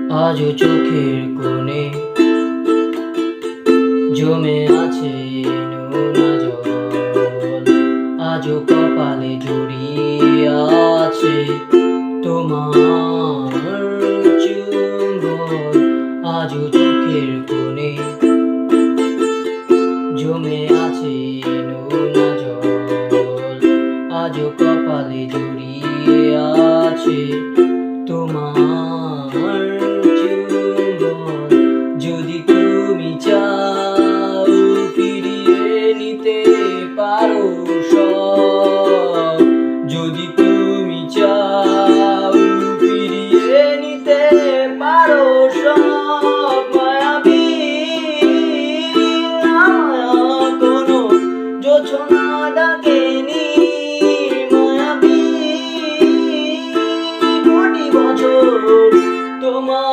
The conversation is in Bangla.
আজও চোখের কোণে জমে আছে নোনা জল, আজও কপালে জড়িয়ে আছে তোমার চুম্বন। আজও চোখের কোণে জমে আছে নোনা জল, আজও কপালে জড়িয়ে আছে তোমার চুম্বন। যদি তুমি চাও ফিরিয়ে নিতে পারো সব, যদি তুমি চাও ফিরিয়ে নিতে পারো সব, মায়াবী কোনো জোছনা ডাকেনি, মায়াবী কোটি বছর তোমার